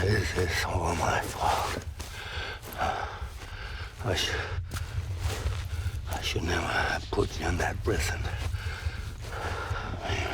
This is all my fault. I should never have put you in that prison. Anyway.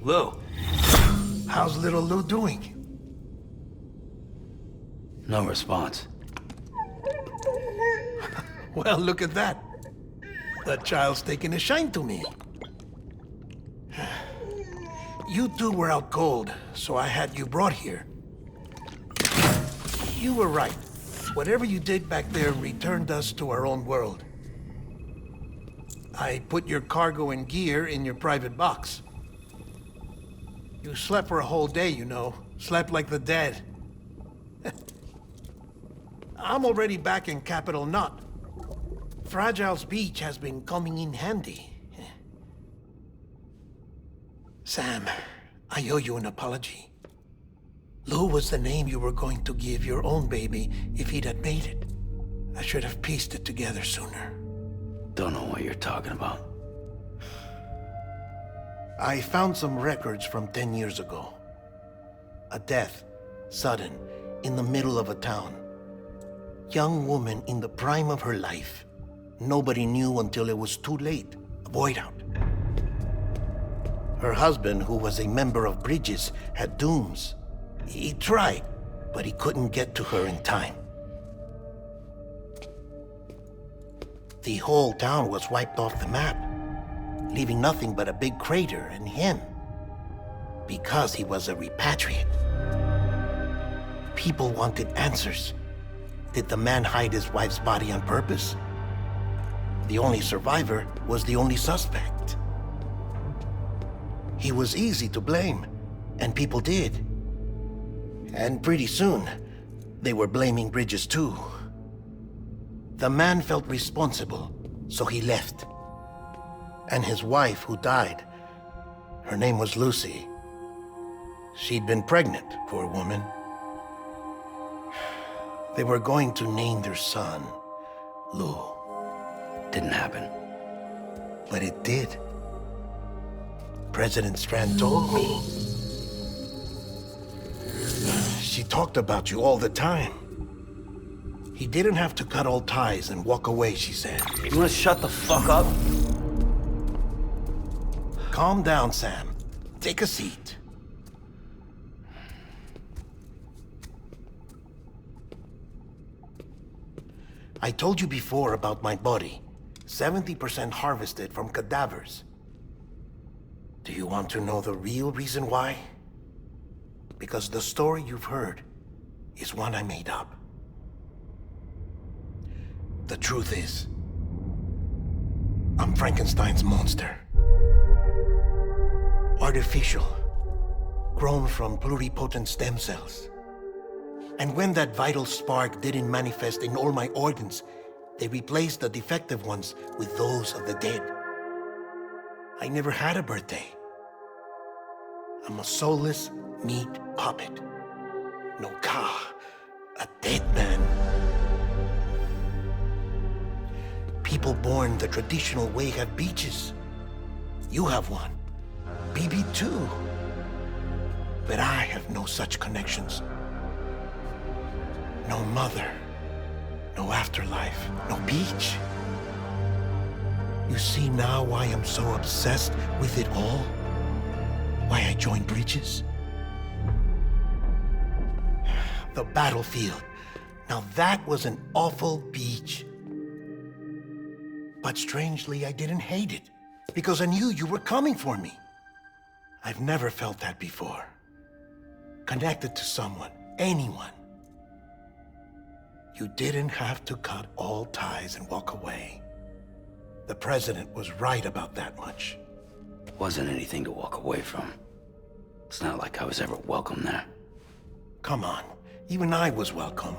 Lou, how's little Lou doing? No response. Well, look at that. That child's taking a shine to me. You two were out cold, so I had you brought here. You were right. Whatever you did back there returned us to our own world. I put your cargo and gear in your private box. You slept for a whole day, you know. Slept like the dead. I'm already back in Capital Knot. Fragile's beach has been coming in handy. Sam, I owe you an apology. Lou was the name you were going to give your own baby if he'd had made it. I should have pieced it together sooner. Don't know what you're talking about. I found some records from 10 years ago. A death, sudden, in the middle of a town. Young woman in the prime of her life. Nobody knew until it was too late. A void out. Her husband, who was a member of Bridges, had dooms. He tried, but he couldn't get to her in time. The whole town was wiped off the map, leaving nothing but a big crater and him, because he was a repatriate. People wanted answers. Did the man hide his wife's body on purpose? The only survivor was the only suspect. He was easy to blame, and people did. And pretty soon, they were blaming Bridges too. The man felt responsible, so he left. And his wife, who died, her name was Lucy. She'd been pregnant, poor woman. They were going to name their son Lou. Didn't happen. But it did. President Strand told me. She talked about you all the time. He didn't have to cut all ties and walk away, she said. You wanna shut the fuck up? Calm down, Sam. Take a seat. I told you before about my body. 70% harvested from cadavers. Do you want to know the real reason why? Because the story you've heard is one I made up. The truth is, I'm Frankenstein's monster. Artificial, grown from pluripotent stem cells. And when that vital spark didn't manifest in all my organs, they replaced the defective ones with those of the dead. I never had a birthday. I'm a soulless meat puppet. No ka, a dead man. People born the traditional way have beaches. You have one. BB too. But I have no such connections. No mother, no afterlife, no beach. You see now why I'm so obsessed with it all? Why I joined Bridges? The battlefield. Now that was an awful beach. But strangely, I didn't hate it, because I knew you were coming for me. I've never felt that before. Connected to someone, anyone. You didn't have to cut all ties and walk away. The president was right about that much. Wasn't anything to walk away from. It's not like I was ever welcome there. Come on, even I was welcome.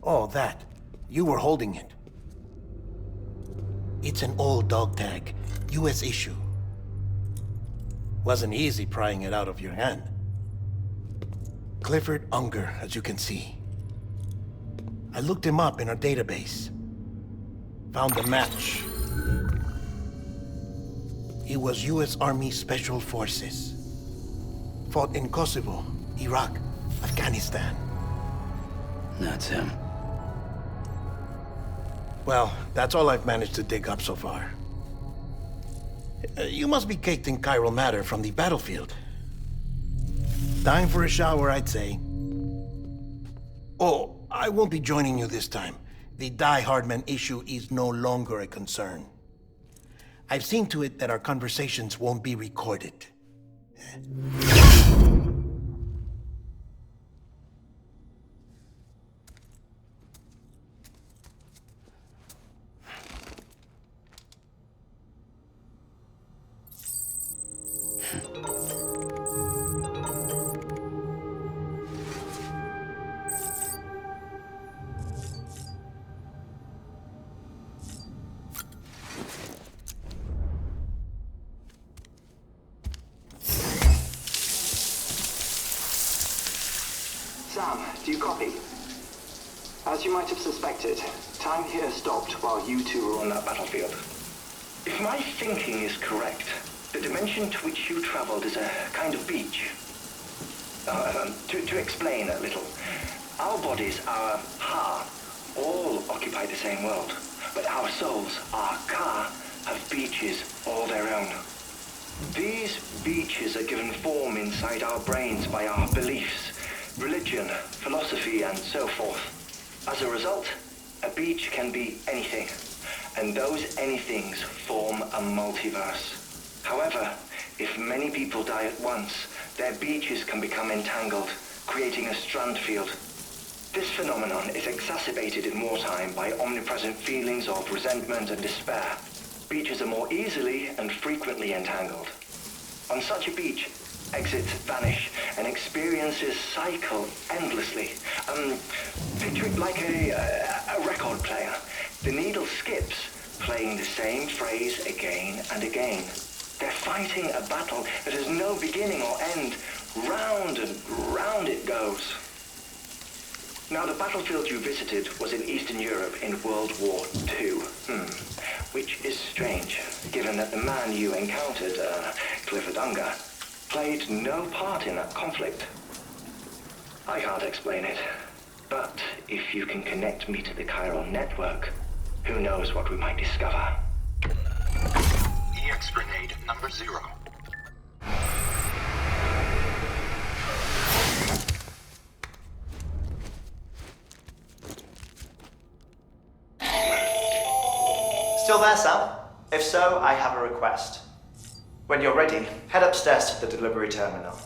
Oh, that. You were holding it. It's an old dog tag, US issue. Wasn't easy prying it out of your hand. Clifford Unger, as you can see. I looked him up in our database. Found a match. He was US Army Special Forces. Fought in Kosovo, Iraq, Afghanistan. That's him. Well, that's all I've managed to dig up so far. You must be caked in chiral matter from the battlefield. Time for a shower, I'd say. Oh, I won't be joining you this time. The Die Hardman issue is no longer a concern. I've seen to it that our conversations won't be recorded. Sam, do you copy? As you might have suspected, time here stopped while you two were on that battlefield. If my thinking is correct, the dimension to which you traveled is a kind of beach. To explain a little, our bodies, our ha, all occupy the same world, but our souls, our ka, have beaches all their own. These beaches are given form inside our brains by our beliefs, religion, philosophy, and so forth. As a result, a beach can be anything, and those anythings form a multiverse. However, if many people die at once, their beaches can become entangled, creating a strand field. This phenomenon is exacerbated in wartime by omnipresent feelings of resentment and despair. Beaches are more easily and frequently entangled. On such a beach, exits vanish and experiences cycle endlessly. Picture it like a record player. The needle skips, playing the same phrase again and again. They're fighting a battle that has no beginning or end, Round and round it goes. Now, the battlefield you visited was in Eastern Europe in World War II. Which is strange, given that the man you encountered, Clifford Unger, played no part in that conflict. I can't explain it, but if you can connect me to the chiral network, who knows what we might discover. EX grenade number 0. Still there, Sam? If so, I have a request. When you're ready, head upstairs to the delivery terminal.